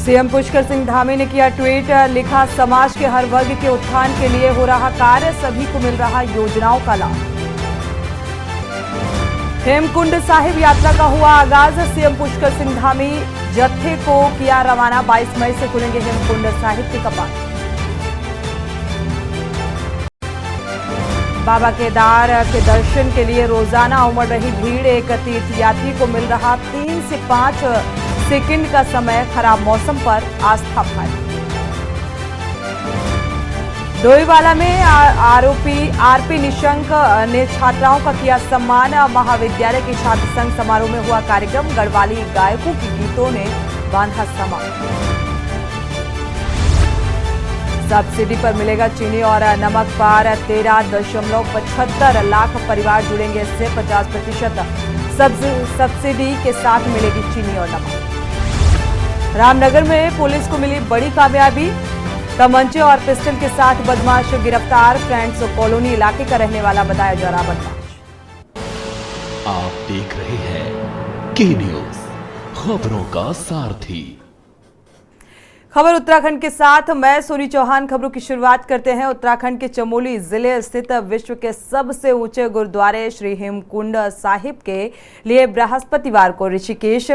CM Pushkar Singh Dhami ने किया tweet, लिखा समाज के हर वर्ग के उत्थान के लिए हो रहा कार्य, सभी को मिल रहा योजनाओं का लाभ। हेमकुंड साहिब यात्रा का हुआ आगाज, सीएम पुष्कर सिंह धामी जत्थे को किया रवाना। 22 मई से खुलेंगे हेमकुंड साहिब के कपाट। बाबा केदार के दर्शन के लिए रोजाना उमड़ रही भीड़, एक तीर्थयात्री को मिल रहा 3 से 5 सेकंड का समय, खराब मौसम पर आस्था भारी। डोईवाला में आरोपी आरपी निशंक ने छात्राओं का किया सम्मान। महाविद्यालय के छात्र संघ समारोह में हुआ कार्यक्रम, गढ़वाली गायकों के गीतों ने बांधा समा। सब्सिडी पर मिलेगा चीनी और नमक पर 13.75 लाख परिवार जुड़ेंगे इससे। 50% सब्सिडी के साथ मिलेगी चीनी और नमक। रामनगर में पुलिस को मिली बड़ी कामयाबी, तमंचे और पिस्टल के साथ बदमाश गिरफ्तार। फ्रेंड्स कॉलोनी इलाके का रहने वाला बताया जा रहा बदमाश। आप देख रहे हैं के न्यूज, खबरों का सारथी। खबर उत्तराखंड के साथ, मैं सोनी चौहान। खबरों की शुरुआत करते हैं उत्तराखंड के चमोली जिले स्थित विश्व के सबसे ऊंचे गुरुद्वारे श्री हेमकुंड साहिब के लिए बृहस्पतिवार को ऋषिकेश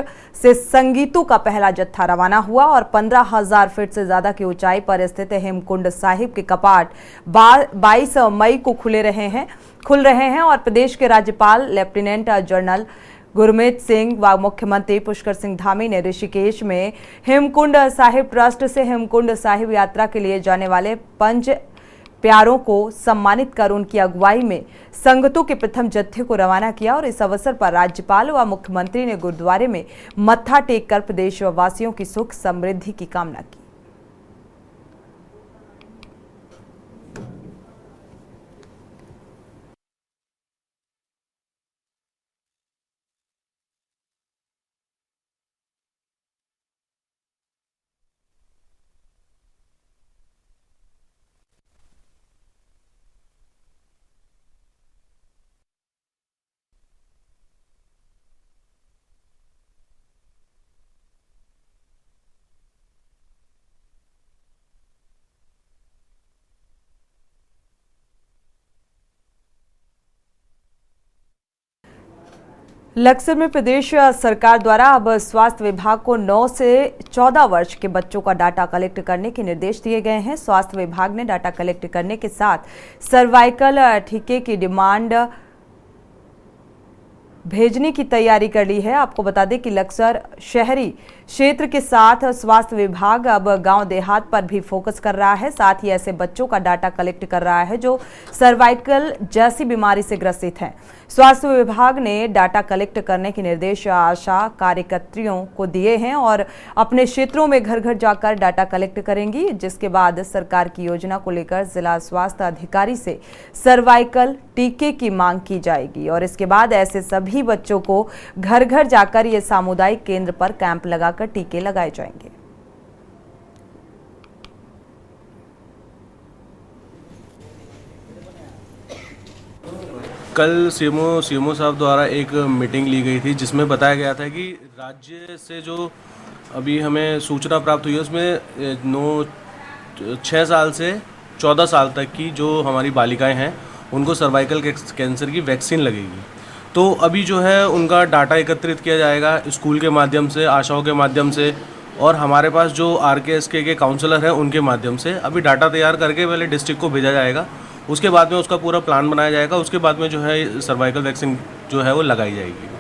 से संगीतों का पहला जत्था रवाना हुआ और 15,000 फीट से ज्यादा की ऊंचाई पर स्थित हेमकुंड साहिब के कपाट 22 मई को खुल रहे हैं और प्रदेश के राज्यपाल लेफ्टिनेंट जनरल गुरमीत सिंह व मुख्यमंत्री पुष्कर सिंह धामी ने ऋषिकेश में हेमकुंड साहिब ट्रस्ट से हेमकुंड साहिब यात्रा के लिए जाने वाले 5 प्यारों को सम्मानित कर उनकी अगुवाई में संगतों के प्रथम जत्थे को रवाना किया और इस अवसर पर राज्यपाल व मुख्यमंत्री ने गुरुद्वारे में मत्था टेक कर प्रदेशवासियों की सुख समृद्धि की कामना की। लक्सर में प्रदेश सरकार द्वारा अब स्वास्थ्य विभाग को 9 से 14 वर्ष के बच्चों का डाटा कलेक्ट करने के निर्देश दिए गए हैं। स्वास्थ्य विभाग ने डाटा कलेक्ट करने के साथ सर्वाइकल टीके की डिमांड भेजने की तैयारी कर ली है। आपको बता दें कि लक्सर शहरी क्षेत्र के साथ स्वास्थ्य विभाग अब गांव देहात पर भी फोकस कर रहा है, साथ ही ऐसे बच्चों का डाटा कलेक्ट कर रहा है जो सर्वाइकल जैसी बीमारी से ग्रसित हैं। स्वास्थ्य विभाग ने डाटा कलेक्ट करने के निर्देश आशा कार्यकर्तियों को दिए हैं और अपने क्षेत्रों में घर घर जाकर डाटा कलेक्ट करेंगी, जिसके बाद सरकार की योजना को लेकर जिला स्वास्थ्य अधिकारी से सर्वाइकल टीके की मांग की जाएगी और इसके बाद ऐसे सभी बच्चों को घर घर जाकर ये सामुदायिक केंद्र पर कैंप लगाकर टीके लगाए जाएंगे। कल सीएमओ साहब द्वारा एक मीटिंग ली गई थी जिसमें बताया गया था कि राज्य से जो अभी हमें सूचना प्राप्त हुई है उसमें 6 साल से 14 साल तक की जो हमारी बालिकाएं हैं उनको सर्वाइकल कैंसर की वैक्सीन लगेगी। तो अभी जो है उनका डाटा एकत्रित किया जाएगा स्कूल के माध्यम से, आशाओं के माध्यम से और हमारे पास जो RKSK के काउंसलर हैं उनके माध्यम से अभी डाटा तैयार करके पहले डिस्ट्रिक्ट को भेजा जाएगा। उसके बाद में उसका पूरा प्लान बनाया जाएगा। उसके बाद में जो है सर्वाइकल वैक्सीन जो है वो लगाई जाएगी।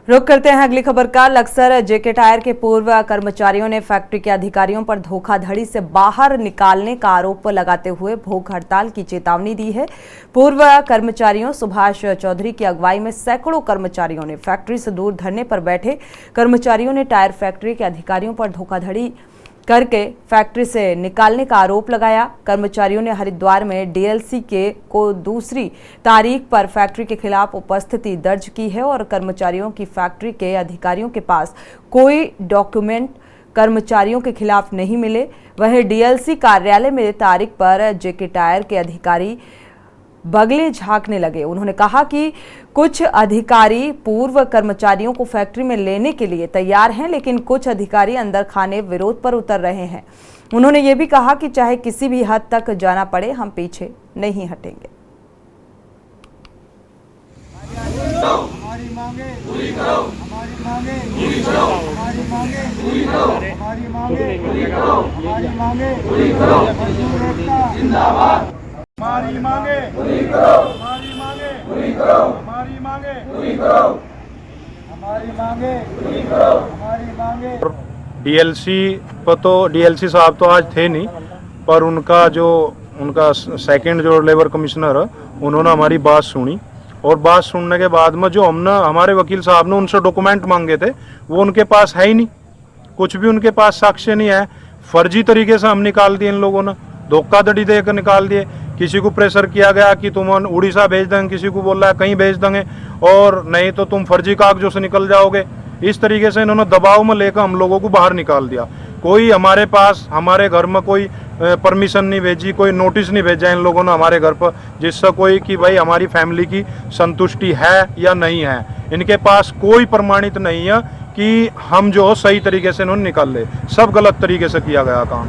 रुक करते हैं अगली खबर का। लक्सर जेके टायर के पूर्व कर्मचारियों ने फैक्ट्री के अधिकारियों पर धोखाधड़ी से बाहर निकालने का आरोप लगाते हुए भूख हड़ताल की चेतावनी दी है। पूर्व कर्मचारियों सुभाष चौधरी की अगुवाई में सैकड़ों कर्मचारियों ने फैक्ट्री से दूर धरने पर बैठे। कर्मचारियों ने टायर फैक्ट्री के अधिकारियों पर धोखाधड़ी करके फैक्ट्री से निकालने का आरोप लगाया। कर्मचारियों ने हरिद्वार में डीएलसी को दूसरी तारीख पर फैक्ट्री के खिलाफ उपस्थिति दर्ज की है और कर्मचारियों की फैक्ट्री के अधिकारियों के पास कोई डॉक्यूमेंट कर्मचारियों के खिलाफ नहीं मिले। वहीं डीएलसी कार्यालय में तारीख पर जेके टायर के अधिकारी बगले झांकने लगे। उन्होंने कहा कि कुछ अधिकारी पूर्व कर्मचारियों को फैक्ट्री में लेने के लिए तैयार हैं, लेकिन कुछ अधिकारी अंदर खाने विरोध पर उतर रहे हैं। उन्होंने ये भी कहा कि चाहे किसी भी हद तक जाना पड़े, हम पीछे नहीं हटेंगे। हमारी मांगे पूरी करो, हमारी मांगे पूरी करो, हमारी मांगे पूरी करो, हमारी मांगे पूरी करो, हमारी मांगे पूरी करो, मजदूर एकता जिंदाबाद। हमारी मांगे पूरी करो, हमारी मांगे पूरी करो, हमारी मांगे पूरी करो, हमारी मांगे पूरी करो, हमारी मांगे। डीएलसी पर तो डीएलसी साहब तो आज थे नहीं, पर उनका सेकंड जो लेबर कमिश्नर है उन्होंने हमारी बात सुनी, और बात सुनने के बाद में जो हमारे वकील साहब ने उनसे डॉक्यूमेंट मांगे थे वो उनके पास है ही नहीं, कुछ भी उनके पास साक्ष्य नहीं है। फर्जी तरीके से हम निकाल दिए, इन लोगों ने धोखाधड़ी देकर निकाल दिए। किसी को प्रेशर किया गया कि तुम उड़ीसा भेज देंगे, किसी को बोल रहा है कहीं भेज देंगे, और नहीं तो तुम फर्जी कागजों से निकल जाओगे। इस तरीके से इन्होंने दबाव में लेकर हम लोगों को बाहर निकाल दिया। कोई हमारे पास हमारे घर में कोई परमिशन नहीं भेजी, कोई नोटिस नहीं भेजा इन लोगों ने हमारे घर पर, जिससे कोई कि भाई हमारी फैमिली की संतुष्टि है या नहीं है। इनके पास कोई प्रमाणित नहीं है कि हम जो सही तरीके से इन्होंने निकाल ले, सब गलत तरीके से किया गया काम।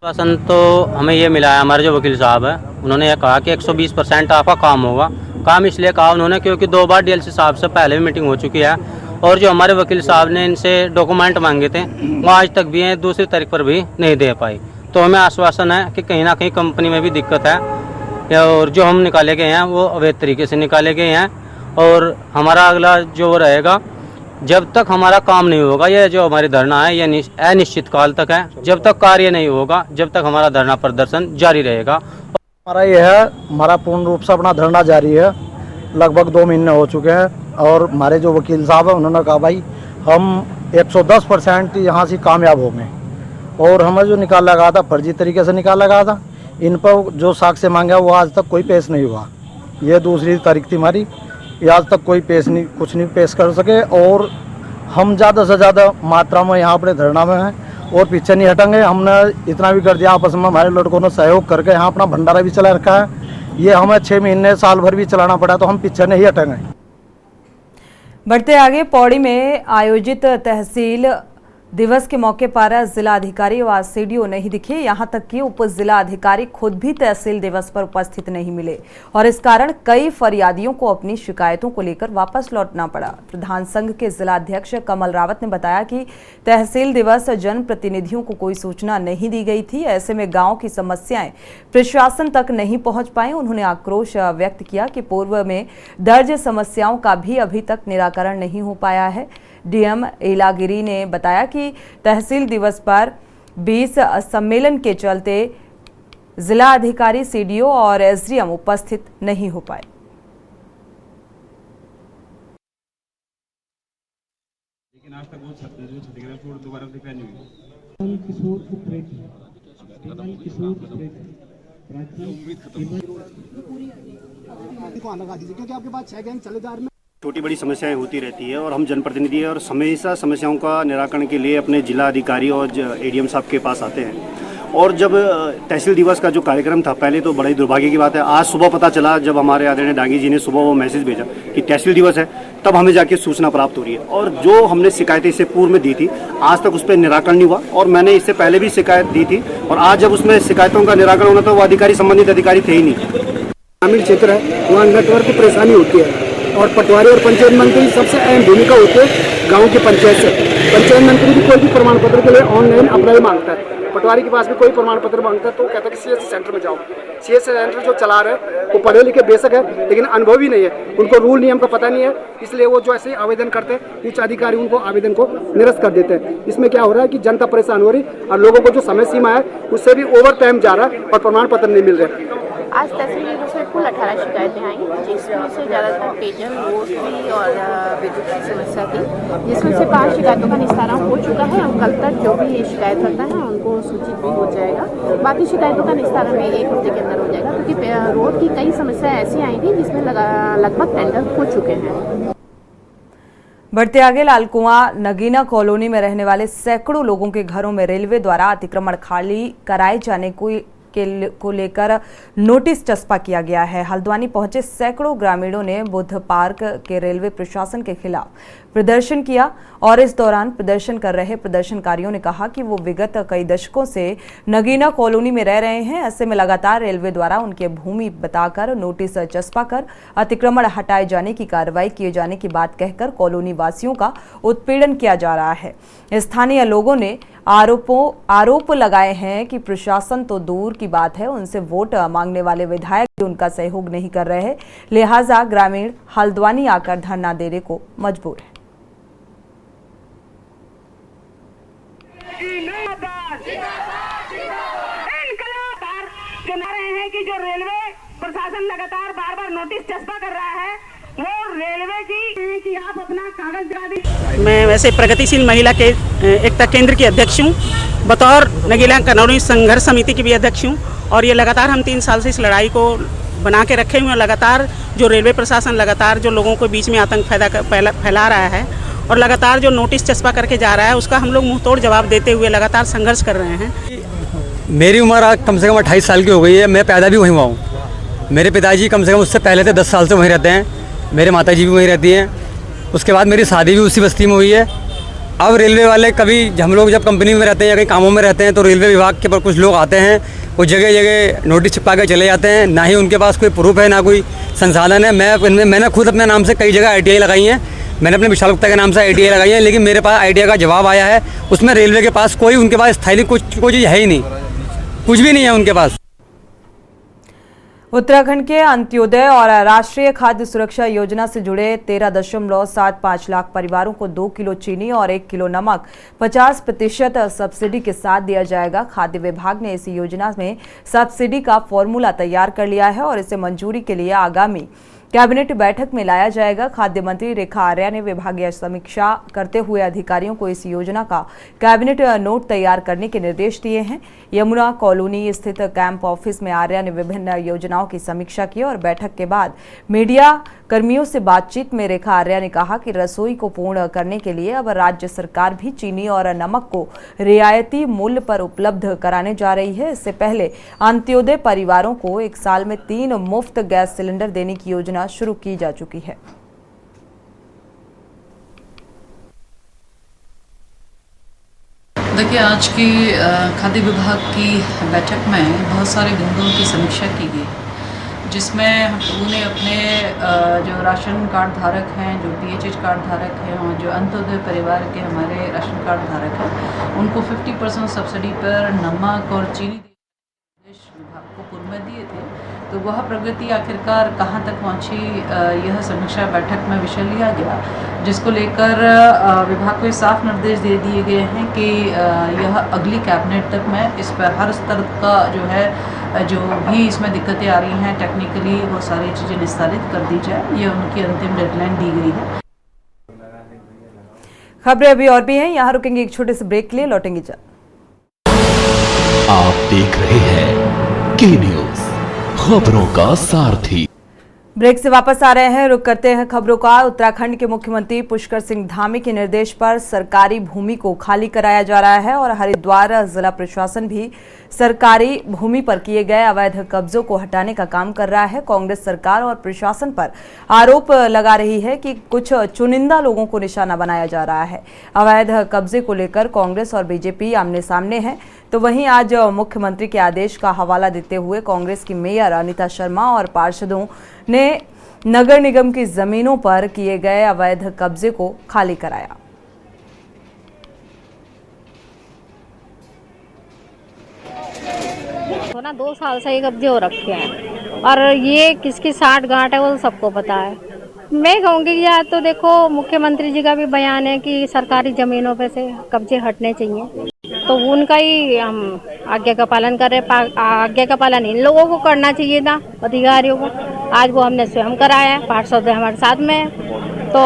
आश्वासन तो हमें ये मिला है, हमारे जो वकील साहब हैं उन्होंने ये कहा कि 120% आपका काम होगा। काम इसलिए कहा उन्होंने क्योंकि 2 बार डीएलसी साहब से पहले भी मीटिंग हो चुकी है, और जो हमारे वकील साहब ने इनसे डॉक्यूमेंट मांगे थे वो आज तक भी हैं, दूसरी तारीख पर भी नहीं दे पाई। तो हमें आश्वासन है कि कहीं ना कहीं कंपनी में भी दिक्कत है, और जो हम निकाले गए हैं वो अवैध तरीके से निकाले गए हैं। और हमारा अगला जो रहेगा, जब तक हमारा काम नहीं होगा, ये जो हमारी धरना है ये अनिश्चित काल तक है। जब तक कार्य नहीं होगा, जब तक हमारा धरना प्रदर्शन जारी रहेगा। हमारा ये है, हमारा पूर्ण रूप से अपना धरना जारी है। लगभग 2 महीने हो चुके हैं, और हमारे जो वकील साहब हैं उन्होंने कहा भाई हम 110% यहाँ से कामयाब हो गए, और हमें जो निकाला गया था फर्जी तरीके से निकाला गया था। इन पर जो साक्ष्य मांगा वो आज तक कोई पेश नहीं हुआ। ये दूसरी तारीख थी हमारी, आज तक कोई कुछ नहीं पेश कर सके, और हम ज़्यादा से ज़्यादा मात्रा में यहाँ अपने धरना में हैं और पीछे नहीं हटेंगे। हमने इतना भी कर दिया, आपस में हमारे लड़कों ने सहयोग करके यहाँ अपना भंडारा भी चला रखा है। ये हमें 6 महीने साल भर भी चलाना पड़ा, तो हम पीछे नहीं हटेंगे। बढ़ते आगे, पौड़ी में आयोजित तहसील दिवस के मौके पर जिला अधिकारी व सीडीओ नहीं दिखे। यहां तक कि उप जिला अधिकारी खुद भी तहसील दिवस पर उपस्थित नहीं मिले, और इस कारण कई फरियादियों को अपनी शिकायतों को लेकर वापस लौटना पड़ा। प्रधान संघ के जिला अध्यक्ष कमल रावत ने बताया कि तहसील दिवस जनप्रतिनिधियों को कोई सूचना नहीं दी गई थी, ऐसे में गांव की समस्याएं प्रशासन तक नहीं पहुंच पाई। उन्होंने आक्रोश व्यक्त किया कि पूर्व में दर्ज समस्याओं का भी अभी तक निराकरण नहीं हो पाया है। डीएम इलागिरी ने बताया कि तहसील दिवस पर 20 सम्मेलन के चलते जिला अधिकारी, सीडीओ और एसडीएम उपस्थित नहीं हो पाए। लेकिन आज तक वो क्षतिग्रस्त रोड दोबारा रिपेयर नहीं हुई। क्योंकि आपके पास 6 गैंग चले जा रहे हैं। छोटी बड़ी समस्याएं होती रहती है, और हम जनप्रतिनिधि हैं और हमेशा समस्याओं का निराकरण के लिए अपने जिला अधिकारी और एडीएम साहब के पास आते हैं। और जब तहसील दिवस का जो कार्यक्रम था, पहले तो बड़ा ही दुर्भाग्य की बात है, आज सुबह पता चला जब हमारे आदरणीय डांगी जी ने सुबह वो मैसेज भेजा कि तहसील दिवस है, तब हमें जाके सूचना प्राप्त हो रही है। और जो हमने शिकायतें इससे पूर्व में दी थी, आज तक उस पर निराकरण नहीं हुआ, और मैंने इससे पहले भी शिकायत दी थी, और आज जब उसमें शिकायतों का निराकरण होना था, वो अधिकारी संबंधित अधिकारी थे ही नहीं। ग्रामीण क्षेत्र है, वहाँ नेटवर्क की परेशानी होती है, और पटवारी और पंचायत मंत्री सबसे अहम भूमिका होती है गांव के पंचायत से। पंचायत मंत्री भी कोई भी प्रमाण पत्र के लिए ऑनलाइन अप्लाई मांगता है, पटवारी के पास भी कोई प्रमाण पत्र मांगता है तो वो कहता है कि सीएस सेंटर में जाओ। सीएस सेंटर जो चला रहे हैं वो पढ़े लिखे बेशक है, लेकिन अनुभवी नहीं है, उनको रूल नियम का पता नहीं है, इसलिए वो जो ऐसे आवेदन करते हैं उच्च अधिकारी उनको आवेदन को निरस्त कर देते हैं। इसमें क्या हो रहा है कि जनता परेशान हो रही, और लोगों को जो समय सीमा है उससे भी ओवर टाइम जा रहा है और प्रमाण पत्र नहीं मिल रहे। आज तहसील दिवस में कुल 18 शिकायतें आई, जिसमें से ज़्यादातर पेयजल, रोड की और विद्युत की समस्या थी, जिसमें से 5 शिकायतों का निस्तारण हो चुका है। हम कल तक जो भी ये शिकायत करता है उनको सूचित भी हो जाएगा। बाकी शिकायतों का निस्तारण भी 1 हफ्ते के अंदर हो जाएगा, क्योंकि रोड की कई समस्याएं ऐसी आई थी जिसमें लगभग टेंडर हो चुके हैं। बढ़ते आगे, लालकुआं नगीना कॉलोनी में रहने वाले सैकड़ों लोगों के घरों में रेलवे द्वारा अतिक्रमण खाली कराए जाने को को लेकर नोटिस चस्पा किया गया है। हल्द्वानी पहुंचे सैकड़ों ग्रामीणों ने बुद्ध पार्क के रेलवे प्रशासन के खिलाफ प्रदर्शन किया और इस दौरान प्रदर्शन कर रहे प्रदर्शनकारियों ने कहा कि वो विगत कई दशकों से नगीना कॉलोनी में रह रहे हैं। ऐसे में लगातार रेलवे द्वारा उनकी भूमि बताकर नोटिस चस्पा कर अतिक्रमण हटाए जाने की कार्रवाई किए जाने की बात कहकर कॉलोनी वासियों का उत्पीड़न किया जा रहा है। स्थानीय लोगों ने आरोप लगाए हैं कि प्रशासन तो दूर की बात है, उनसे वोट मांगने वाले विधायक भी उनका सहयोग नहीं कर रहे हैं, लिहाजा ग्रामीण हल्द्वानी आकर धरना देने को मजबूर है। कि जो रेलवे प्रशासन लगातार बार नोटिस चस्पा कर रहा है, वो रेलवे की कि आप अपना कागज दिखा दीजिए। मैं वैसे प्रगतिशील महिला के एकता केंद्र की अध्यक्ष हूँ, बतौर नगीना कॉलोनी संघर्ष समिति की भी अध्यक्ष हूँ और ये लगातार हम 3 साल से इस लड़ाई को बना के रखे हुए हैं। लगातार जो रेलवे प्रशासन लगातार जो लोगों को बीच में आतंक फैला रहा है और लगातार जो नोटिस चस्पा करके जा रहा है, उसका हम लोग मुंह तोड़ जवाब देते हुए लगातार संघर्ष कर रहे हैं। मेरी उम्र आज कम से कम 28 साल की हो गई है। मैं पैदा भी वहीं हुआ हूँ। मेरे पिताजी कम से कम उससे पहले से 10 साल से वहीं रहते हैं, मेरे माताजी भी वहीं रहती हैं। उसके बाद मेरी शादी भी उसी बस्ती में हुई है। अब रेलवे वाले कभी हम लोग जब कंपनी में रहते हैं या कहीं कामों में रहते हैं तो रेलवे विभाग के पर कुछ लोग आते हैं, वो जगह जगह नोटिस चिपका के चले जाते हैं। ना ही उनके पास कोई प्रूफ है, ना कोई संसाधन है। मैंने खुद अपने नाम से कई जगह ITI लगाई हैं, मैंने अपने विशाल गुप्ता के नाम से ITI लगाई है, लेकिन मेरे पास ITI का जवाब आया है, उसमें रेलवे के पास कोई उनके पास स्थायी कोई चीज़ है ही नहीं, कुछ भी नहीं है उनके पास। उत्तराखंड के अंत्योदय और राष्ट्रीय खाद्य सुरक्षा योजना से जुड़े 13.75 लाख परिवारों को 2 किलो चीनी और 1 किलो नमक 50% सब्सिडी के साथ दिया जाएगा। खाद्य विभाग ने इस योजना में सब्सिडी का फॉर्मूला तैयार कर लिया है और इसे मंजूरी के लिए आगामी कैबिनेट बैठक में लाया जाएगा। खाद्य मंत्री रेखा आर्या ने विभागीय समीक्षा करते हुए अधिकारियों को इस योजना का कैबिनेट नोट तैयार करने के निर्देश दिए हैं। यमुना कॉलोनी स्थित कैंप ऑफिस में आर्या ने विभिन्न योजनाओं की समीक्षा की और बैठक के बाद मीडिया कर्मियों से बातचीत में रेखा आर्या ने कहा कि रसोई को पूर्ण करने के लिए अब राज्य सरकार भी चीनी और नमक को रियायती मूल्य पर उपलब्ध कराने जा रही है। इससे पहले अंत्योदय परिवारों को 1 साल में 3 मुफ्त गैस सिलेंडर देने की योजना शुरू की जा चुकी है। देखिए, आज की खाद्य विभाग की बैठक में बहुत सारे बिंदुओं की समीक्षा की गई, जिसमें हम लोगों ने अपने जो राशन कार्ड धारक हैं, जो PHH कार्ड धारक हैं और जो अंत्योदय परिवार के हमारे राशन कार्ड धारक हैं, उनको 50% सब्सिडी पर नमक और चीनी विभाग को पूर्व में दिए थे। तो वह प्रगति आखिरकार कहाँ तक पहुँची, यह समीक्षा बैठक में विषय लिया गया, जिसको लेकर विभाग को साफ निर्देश दे दिए गए हैं कि यह अगली कैबिनेट तक में इस पर हर स्तर का जो है, जो भी इसमें दिक्कतें आ रही हैं टेक्निकली, वो सारी चीज़ें निस्तारित कर दी जाए। ये उनकी अंतिम डेडलाइन दी गई है। खबरें अभी और भी हैं, यहाँ रुकेंगे एक छोटे से ब्रेक के लिए, लौटेंगे जल्द। आप देख रहे हैं के न्यूज़, खबरों का सारथी। ब्रेक से वापस आ रहे हैं, रुक करते हैं खबरों का। उत्तराखंड के मुख्यमंत्री पुष्कर सिंह धामी के निर्देश पर सरकारी भूमि को खाली कराया जा रहा है और हरिद्वार जिला प्रशासन भी सरकारी भूमि पर किए गए अवैध कब्जों को हटाने का काम कर रहा है। कांग्रेस सरकार और प्रशासन पर आरोप लगा रही है कि कुछ चुनिंदा लोगों को निशाना बनाया जा रहा है। अवैध कब्जे को लेकर कांग्रेस और बीजेपी आमने सामने है। तो वहीं आज मुख्यमंत्री के आदेश का हवाला देते हुए कांग्रेस की मेयर अनिता शर्मा और पार्षदों ने नगर निगम की जमीनों पर किए गए अवैध कब्जे को खाली कराया। तो ना 2 साल से ये कब्जे हो रखे हैं और ये किसकी साठ गांठ है वो सबको पता है। मैं कहूँगी कि यार तो देखो, मुख्यमंत्री जी का भी बयान है कि सरकारी जमीनों पे से कब्जे हटने चाहिए, तो उनका ही हम आज्ञा का पालन कर रहे। आज्ञा का पालन इन लोगों को करना चाहिए था, अधिकारियों को। आज वो हमने स्वयं कराया है, पार्षद हमारे साथ में है, तो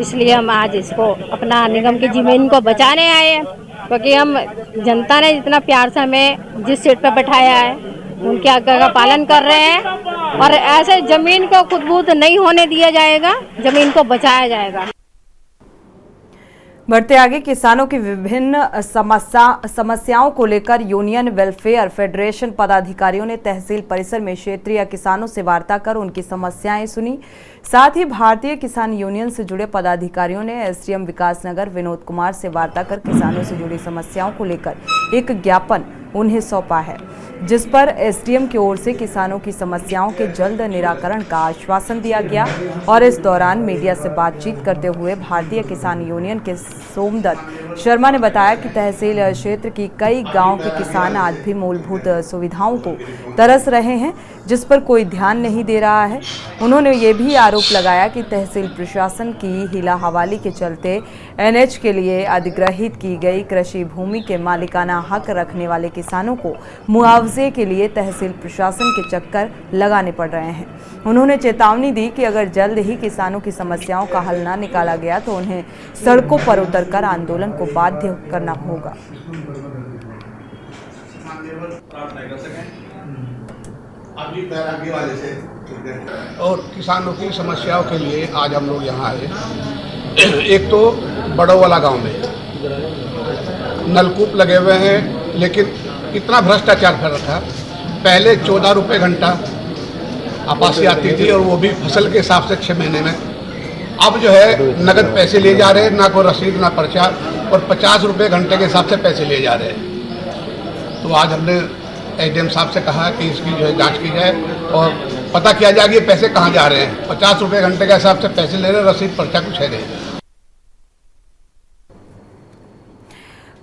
इसलिए हम आज इसको अपना निगम की जमीन को बचाने आए हैं, क्योंकि हम जनता ने जितना प्यार से हमें जिस सीट पर बैठाया है उनकी आज्ञा का पालन कर रहे हैं और ऐसे जमीन को खुदबूद नहीं होने दिया जाएगा, जमीन को बचाया जाएगा। बढ़ते आगे, किसानों की विभिन्न समस्याओं को लेकर यूनियन वेलफेयर फेडरेशन पदाधिकारियों ने तहसील परिसर में क्षेत्रीय किसानों से वार्ता कर उनकी समस्याएं सुनी। साथ ही भारतीय किसान यूनियन से जुड़े पदाधिकारियों ने एसडीएम विकासनगर विनोद कुमार से वार्ता कर किसानों से जुड़ी समस्याओं को लेकर एक ज्ञापन उन्हें सौंपा है, जिस पर एसडीएम की ओर से किसानों की समस्याओं के जल्द निराकरण का आश्वासन दिया गया। और इस दौरान मीडिया से बातचीत करते हुए भारतीय किसान यूनियन के सोमदत्त शर्मा ने बताया कि तहसील क्षेत्र की कई गांव के किसान आज भी मूलभूत सुविधाओं को तरस रहे हैं, जिस पर कोई ध्यान नहीं दे रहा है। उन्होंने ये भी आरोप लगाया कि तहसील प्रशासन की हिला हवाली के चलते एनएच के लिए अधिग्रहित की गई कृषि भूमि के मालिकाना हक रखने वाले किसानों को मुआवजे के लिए तहसील प्रशासन के चक्कर लगाने पड़ रहे हैं। उन्होंने चेतावनी दी कि अगर जल्द ही किसानों की समस्याओं का हल न निकाला गया तो उन्हें सड़कों पर उतरकर आंदोलन को बाध्य करना होगा। और किसानों की समस्याओं के लिए आज हम लोग यहाँ आए। एक तो बड़ोवाला गांव में नलकूप लगे हुए हैं, लेकिन इतना भ्रष्टाचार कर रखा है। पहले 14 रुपये घंटा आपासी आती थी, और वो भी फसल के हिसाब से 6 महीने में। अब जो है नगद पैसे लिए जा रहे हैं, ना कोई रसीद ना पर्चा, और 50 रुपये घंटे के हिसाब से पैसे लिए जा रहे हैं। तो आज हमने एसडीएम साहब से कहा कि इसकी जो है जांच की जाए और पता किया जाए कि ये पैसे कहाँ जा रहे हैं। 50 रुपये घंटे के हिसाब से पैसे ले रहे हैं, रसीद पर्चा कुछ है नहीं।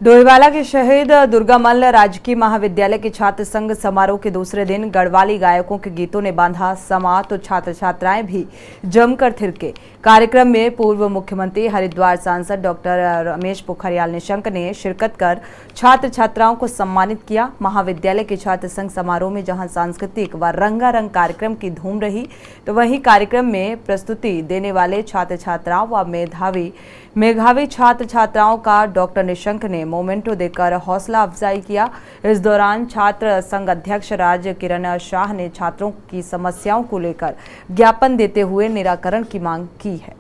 डोईवाला के शहीद दुर्गामल्ल राजकीय महाविद्यालय के छात्र संघ समारोह के दूसरे दिन गढ़वाली गायकों के गीतों ने बांधा समा, तो छात्र छात्राएं भी जमकर थिरके। कार्यक्रम में पूर्व मुख्यमंत्री हरिद्वार सांसद डॉक्टर रमेश पोखरियाल निशंक ने शिरकत कर छात्र छात्राओं को सम्मानित किया। महाविद्यालय के छात्र संघ समारोह में जहां सांस्कृतिक व रंगारंग कार्यक्रम की धूम रही, तो वहीं कार्यक्रम में प्रस्तुति देने वाले छात्र छात्राओं व मेधावी छात्र छात्राओं का डॉक्टर निशंक ने मोमेंटो देकर हौसला अफजाई किया। इस दौरान छात्र संघ अध्यक्ष राज किरण शाह ने छात्रों की समस्याओं को लेकर ज्ञापन देते हुए निराकरण की मांग की है।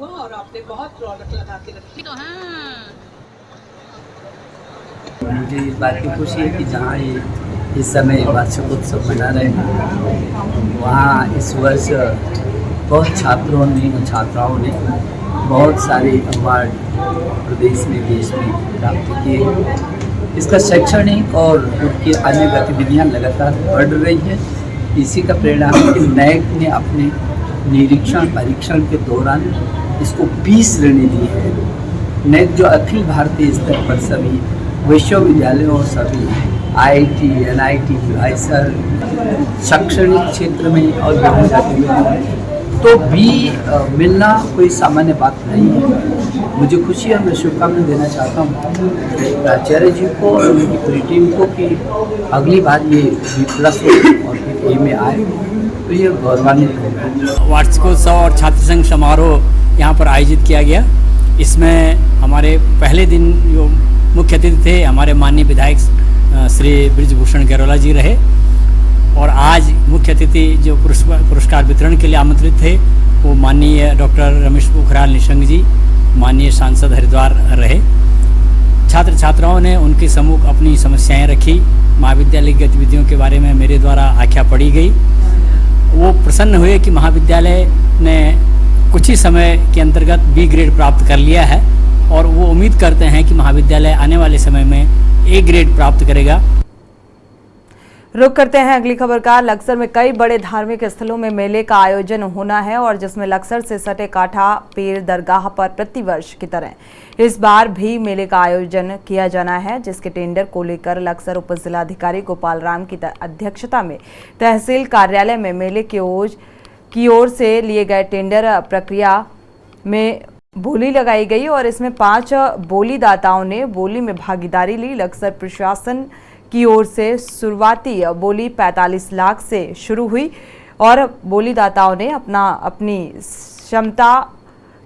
और आपने बहुत रौनक लगा के रखी। मुझे इस बात की खुशी है कि जहाँ ये इस समय वार्षिकोत्सव मना रहे हैं, वहाँ इस वर्ष बहुत छात्रों ने और छात्राओं ने बहुत सारे अवार्ड प्रदेश में देश में प्राप्त किए। इसका शैक्षणिक और उनकी अन्य गतिविधियाँ लगातार बढ़ रही हैं। इसी का परिणाम है कि नैक ने अपने निरीक्षण परीक्षण के दौरान इसको 20 श्रेणी दी है। नैक जो अखिल भारतीय स्तर पर सभी विश्वविद्यालयों और सभी आईआईटी, एनआईटी, आईसर शैक्षणिक क्षेत्र में और विभिन्न गतिविधियों तो भी मिलना कोई सामान्य बात नहीं है। मुझे खुशी है, मैं शुभकामनाएं देना चाहता हूँ प्राचार्य जी को और उनकी पूरी टीम को कि अगली बार ये प्लस और ए में आए तो ये गौरवान्वित होगा। वार्षिकोत्सव और छात्र संघ समारोह यहाँ पर आयोजित किया गया। इसमें हमारे पहले दिन जो मुख्य अतिथि थे हमारे माननीय विधायक श्री बृजभूषण गैरोला जी रहे, और आज मुख्य अतिथि जो पुरस्कार वितरण के लिए आमंत्रित थे वो माननीय डॉक्टर रमेश पोखरियाल निशंक जी, माननीय सांसद हरिद्वार रहे। छात्र छात्राओं ने उनके सम्मुख अपनी समस्याएं रखी। महाविद्यालय की गतिविधियों के बारे में मेरे द्वारा आख्या पढ़ी गई। वो प्रसन्न हुए कि महाविद्यालय ने कुछ ही समय के अंतर्गत बी ग्रेड प्राप्त कर लिया है, और वो उम्मीद करते हैं कि महाविद्यालय आने वाले समय में ए ग्रेड प्राप्त करेगा। रुक करते हैं अगली खबर का। लक्सर में कई बड़े धार्मिक स्थलों में मेले का आयोजन होना है, और जिसमें लक्सर से सटे काठा पीर दरगाह पर प्रतिवर्ष की तरह इस बार भी मेले का आयोजन किया जाना है, जिसके टेंडर को लेकर लक्सर उप जिलाधिकारी गोपाल राम की अध्यक्षता में तहसील कार्यालय में मेले की ओर से लिए गए टेंडर प्रक्रिया में बोली लगाई गई, और इसमें 5 बोलीदाताओं ने बोली में भागीदारी ली। लक्सर प्रशासन की ओर से शुरुआती बोली 45 लाख से शुरू हुई, और बोलीदाताओं ने अपनी क्षमता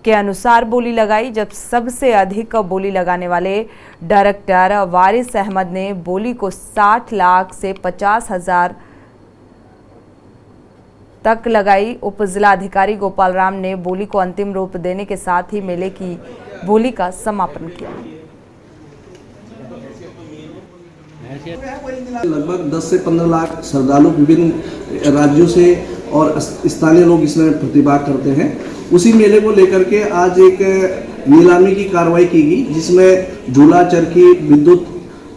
के अनुसार बोली लगाई। जब सबसे अधिक बोली लगाने वाले डायरेक्टर वारिस अहमद ने बोली को 60 लाख से 50,000 तक लगाई। उप जिलाधिकारी गोपाल राम ने बोली को अंतिम रूप देने के साथ ही मेले की बोली का समापन किया। लगभग 10 से 15 लाख श्रद्धालु विभिन्न राज्यों से और स्थानीय लोग इसमें प्रतिभाग करते हैं। उसी मेले को लेकर के आज एक नीलामी की कार्रवाई की गई, जिसमें झूला, चरखी, विद्युत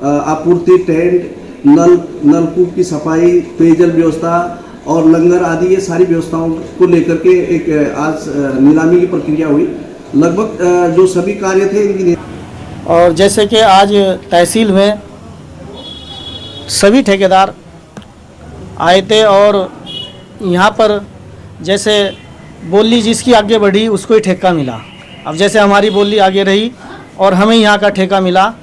आपूर्ति, टेंट, नलकूप की सफाई, पेयजल व्यवस्था और लंगर आदि ये सारी व्यवस्थाओं को लेकर के एक आज नीलामी की प्रक्रिया हुई। लगभग जो सभी कार्य थे इनकी। और जैसे कि आज तहसील में सभी ठेकेदार आए थे और यहाँ पर जैसे बोली जिसकी आगे बढ़ी उसको ही ठेका मिला। अब जैसे हमारी बोली आगे रही और हमें यहाँ का ठेका मिला,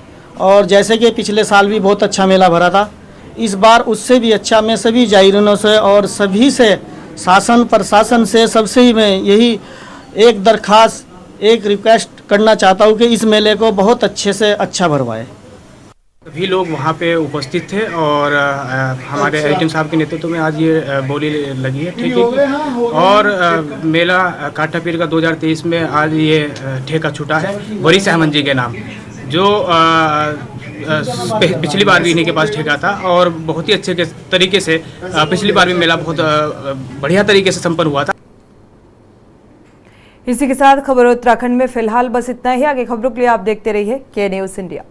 और जैसे कि पिछले साल भी बहुत अच्छा मेला भरा था, इस बार उससे भी अच्छा। मैं सभी जायरीनों से और सभी से, शासन प्रशासन से, सबसे ही मैं यही एक दरख्वास्त, एक रिक्वेस्ट करना चाहता हूँ कि इस मेले को बहुत अच्छे से अच्छा भरवाए। सभी लोग वहाँ पे उपस्थित थे और हमारे एडीएम साहब के नेतृत्व में आज ये बोली लगी है ठेके की। और मेला काठा पीर का 2023 में आज ये ठेका छूटा है वरी सहमन जी के नाम, जो पिछली बार भी इन्हीं के पास ठेका था और बहुत ही अच्छे तरीके से पिछली बार भी मेला बहुत बढ़िया तरीके से संपन्न हुआ था। इसी के साथ खबर उत्तराखंड में फिलहाल बस इतना ही। आगे खबरों के लिए आप देखते रहिए के न्यूज़ इंडिया।